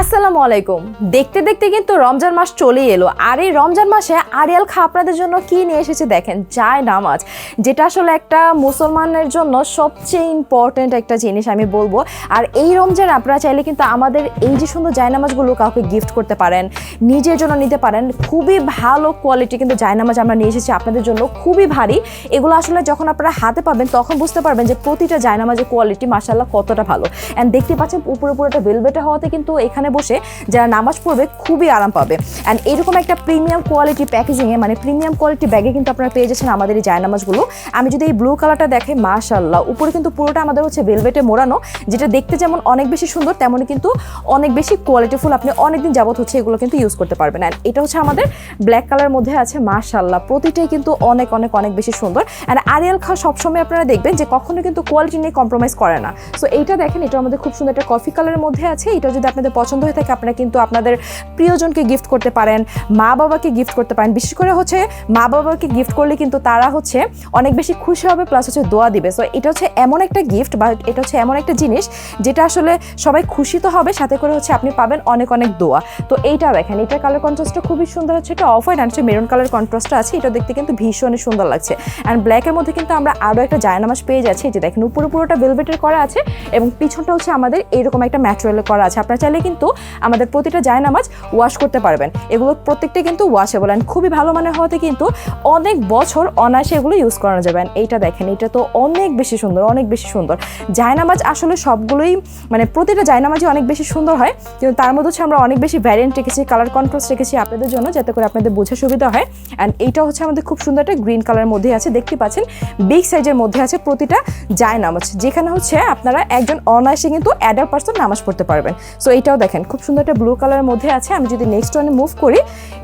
আসসালামু আলাইকুম। দেখতে দেখতে কিন্তু রমজান মাস চলেই এলো, আর এই রমজান মাসে আরিয়াল খা আপনাদের জন্য কি নিয়ে এসেছে দেখেন, জায়নামাজ, যেটা আসলে একটা মুসলমানের জন্য সবচেয়ে ইম্পর্টেন্ট একটা জিনিস আমি বলবো। আর এই রমজান আপনারা চাইলে কিন্তু আমাদের এই যে সুন্দর জায়নামাজগুলো কাউকে গিফট করতে পারেন, নিজের জন্য নিতে পারেন। খুবই ভালো কোয়ালিটি কিন্তু জায়নামাজ আমরা নিয়ে এসেছি আপনাদের জন্য, খুবই ভারী। এগুলো আসলে যখন আপনারা হাতে পাবেন তখন বুঝতে পারবেন যে প্রতিটা জায়নামাজের কোয়ালিটি মাশাআল্লাহ কতটা ভালো। অ্যান্ড দেখতে পাচ্ছেন উপরে পুরোটা ভেলভেটে হওয়াতে কিন্তু এখানে বসে যারা নামাজ পড়বে খুবই আরাম পাবে। অ্যান্ড এরকম একটা প্রিমিয়াম কোয়ালিটি প্যাকেজিংয়ে, মানে প্রিমিয়াম কোয়ালিটি ব্যাগে কিন্তু আপনারা পেয়ে যাচ্ছেন আমাদের এই জায়নামাজগুলো। আমি যদি এই ব্লু কালারটা দেখাই, মাশাআল্লাহ, উপরে কিন্তু পুরোটা আমাদের হচ্ছে ভেলভেটে মোড়ানো, যেটা দেখতে যেমন অনেক বেশি সুন্দর তেমনই কিন্তু অনেক বেশি কোয়ালিটিফুল। আপনি অনেকদিন যাবত হচ্ছে এগুলো কিন্তু ইউজ করতে পারবেন। অ্যান্ড এটা হচ্ছে আমাদের ব্ল্যাক কালার মধ্যে আছে, মাশাআল্লাহ, প্রতিটাই কিন্তু অনেক অনেক অনেক বেশি সুন্দর। অ্যান্ড আরিয়াল খা সবসময় আপনারা দেখবেন যে কখনো কিন্তু কোয়ালিটি নিয়ে কম্প্রোমাইজ করে না। সো এইটা দেখেন, এটা আমাদের খুব সুন্দর একটা কফি কালারের মধ্যে আছে। এটা যদি আপনাদের পছন্দ হয়ে থাকে আপনারা কিন্তু আপনাদের প্রিয়জনকে গিফট করতে পারেন, মা বাবাকে গিফট করতে পারেন। বিশেষ করে হচ্ছে মা বাবাকে গিফট করলে কিন্তু তারা হচ্ছে অনেক বেশি খুশি হবে, প্লাস হচ্ছে দোয়া দিবে। সো এটা হচ্ছে এমন একটা গিফট বা এটা হচ্ছে এমন একটা জিনিস যেটা আসলে সবাই খুশি তো হবে, সাথে করে হচ্ছে আপনি পাবেন অনেক অনেক দোয়া। তো এইটা দেখেন, এটার কালার কন্ট্রাস্টটা খুবই সুন্দর হচ্ছে, এটা অফ হোয়াইট আর হচ্ছে মেরুন কালার কন্ট্রাস্টটা আছে। এটা দেখতে কিন্তু ভীষণই সুন্দর লাগছে। অ্যান্ড ব্ল্যাকের মধ্যে কিন্তু আমরা আরও একটা জায়নামাজ পেয়ে যাচ্ছি, যে দেখেন উপরে পুরোটা ভেলভেটের করা আছে এবং পিছনটা হচ্ছে আমাদের এরকম একটা ম্যাটেরিয়ালের করা আছে। আপনারা চাইলে কিন্তু আমাদের প্রতিটা জায়নামাজ ওয়াশ করতে পারবেন। এগুলো প্রত্যেকটা কিন্তু ওয়াশেবল অ্যান্ড খুবই ভালো মানের হওয়াতে কিন্তু অনেক বছর অনায়াসে এগুলো ইউজ করা যাবে। এইটা দেখেন, এটা তো অনেক বেশি সুন্দর, অনেক বেশি সুন্দর। জায়নামাজ আসলে সবগুলোই, মানে প্রতিটা জায়নামাজই অনেক বেশি সুন্দর হয়, কিন্তু তার মধ্যে হচ্ছে আমরা অনেক বেশি ভ্যারিয়েন্ট রেখেছি, কালার কন্ট্রাস্ট রেখেছি আপনাদের জন্য, যাতে করে আপনাদের বোঝা সুবিধা হয়। অ্যান্ড এইটা হচ্ছে আমাদের খুব সুন্দর একটা গ্রিন কালারের মধ্যে আছে, দেখতে পাচ্ছেন বিগ সাইজের মধ্যে আছে প্রতিটা জায়নামাজ, যেখানে হচ্ছে আপনারা একজন অনায়াসে কিন্তু অ্যাডাল্ট পারসন নামাজ পড়তে পারবেন। সো এইটাও দেখেন খুব সুন্দর একটা ব্লু কালারের মধ্যে আছে। আমি যদি নেক্সট ওয়ানে মুভ করি,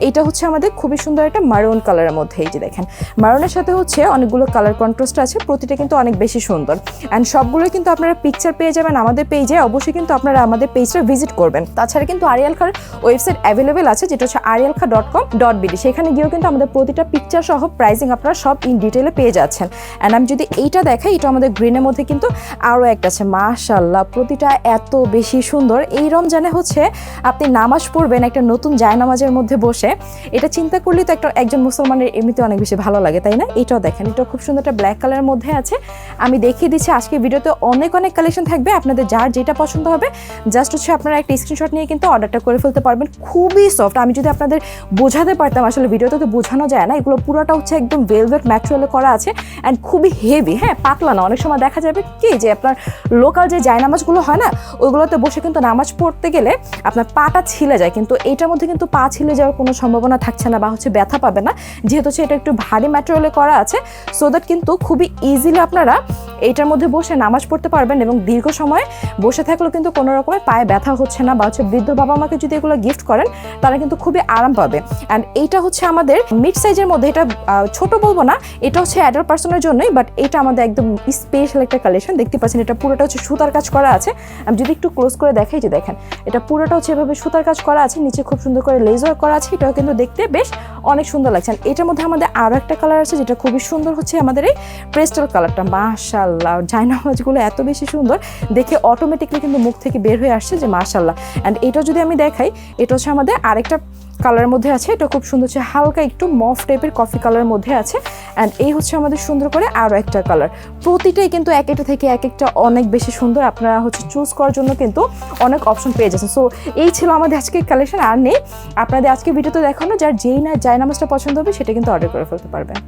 এইটা হচ্ছে আমাদের খুবই সুন্দর একটা মারুন কালারের মধ্যে। এই যে দেখেন, মারুনের সাথে হচ্ছে অনেকগুলো কালার কন্ট্রাস্ট আছে, প্রতিটা কিন্তু অনেক বেশি সুন্দর। অ্যান্ড সবগুলোই কিন্তু আপনারা পিকচার পেয়ে যাবেন আমাদের পেজে। অবশ্যই কিন্তু আপনারা আমাদের পেজটা ভিজিট করবেন। তাছাড়া কিন্তু আরিয়াল খার ওয়েবসাইট অ্যাভেলেবেল আছে, যেটা হচ্ছে arialkha.com.bd। সেখানে গিয়েও কিন্তু আমাদের প্রতিটা পিকচার সহ প্রাইসিং আপনারা সব ইন ডিটেলে পেয়ে যাচ্ছেন। অ্যান্ড আমি যদি এইটা দেখাই, এটা আমাদের গ্রিনের মধ্যে কিন্তু আরও একটা আছে, মাশাআল্লাহ, প্রতিটা এত বেশি সুন্দর। এই রমজানে হচ্ছে আপনি নামাজ পড়বেন একটা নতুন জায়নামাজের মধ্যে বসে, এটা চিন্তা করলেই তো একজন মুসলমানের এমনিতে অনেক বেশি ভালো লাগে, তাই না? এটাও দেখেন, এটা খুব সুন্দর একটা ব্ল্যাক কালারের মধ্যে আছে। আমি দেখিয়ে দিচ্ছি, আজকে ভিডিওতে অনেক অনেক কালেকশন থাকবে, আপনাদের যার যেটা পছন্দ হবে জাস্ট হচ্ছে আপনারা একটা স্ক্রিনশট নিয়ে কিন্তু অর্ডারটা করে ফেলতে পারবেন। খুবই সফট। আমি যদি আপনাদের বোঝাতে পারতাম, আসলে ভিডিওতে তো বোঝানো যায় না। এগুলো পুরোটা হচ্ছে একদম ভেলভেট ম্যাটেরিয়ালে করা আছে অ্যান্ড খুবই হেভি, হ্যাঁ, পাতলা না। অনেক সময় দেখা যাবে কি যে আপনার লোকাল যে জায়নামাজগুলো হয় না, ওইগুলোতে বসে কিন্তু নামাজ পড়তে গেলে আপনার পাটা ছিলে যায়, কিন্তু এইটার মধ্যে কিন্তু পা ছিলে যাওয়ার কোনো সম্ভাবনা থাকছে না বা হচ্ছে ব্যথা পাবে না, যেহেতু হচ্ছে এটা একটু ভারী ম্যাটেরিয়ালে করা আছে। সো দ্যাট কিন্তু খুবই ইজিলি আপনারা এইটার মধ্যে বসে নামাজ পড়তে পারবেন এবং দীর্ঘ সময় বসে থাকলেও কিন্তু কোনো রকমের পায়ে ব্যথা হচ্ছে না। বা হচ্ছে বৃদ্ধ বাবা মাকে যদি এগুলো গিফট করেন তারা কিন্তু খুবই আরাম পাবে। অ্যান্ড এইটা হচ্ছে আমাদের মিড সাইজের মধ্যে, এটা ছোট বলবো না, এটা হচ্ছে অ্যাডাল্ট পার্সনের জন্যই, বাট এটা আমাদের একদম স্পেশাল একটা কালেকশন। দেখতে পাচ্ছেন এটা পুরোটা হচ্ছে সুতার কাজ করা আছে। আমি যদি একটু ক্লোজ করে দেখাই, যে দেখেন এটা পুরোটা হচ্ছে এভাবে সুতার কাজ করা আছে, নিচে খুব সুন্দর করে লেজ ওয়ার্ক করা আছে। এটাও কিন্তু দেখতে বেশ অনেক সুন্দর লাগছে। এটার মধ্যে আমাদের আরও একটা কালার আছে, যেটা খুবই সুন্দর হচ্ছে আমাদের এই পেস্টাল কালারটা। মাশাআল্লাহ, জায়নামাজগুলো এত বেশি সুন্দর দেখে অটোমেটিকলি কিন্তু মুখ থেকে বের হয়ে আসছে যে মাশাআল্লাহ। অ্যান্ড এটা যদি আমি দেখাই, এটা হচ্ছে আমাদের আরেকটা কালারের মধ্যে আছে, এটা খুব সুন্দর হচ্ছে হালকা একটু মফ টাইপের কফি কালারের মধ্যে আছে। অ্যান্ড এই হচ্ছে আমাদের সুন্দর করে আরও একটা কালার। প্রতিটাই কিন্তু এক একটা থেকে এক একটা অনেক বেশি সুন্দর। আপনারা হচ্ছে চুজ করার জন্য কিন্তু অনেক অপশন পেয়ে যাচ্ছেন। সো এই ছিল আমাদের আজকের কালেকশন। আর নেই, আপনাদের আজকে ভিডিওতে দেখানো, যার যেই না জায়নামাজটা পছন্দ হবে সেটা কিন্তু অর্ডার করে ফেলতে পারবেন।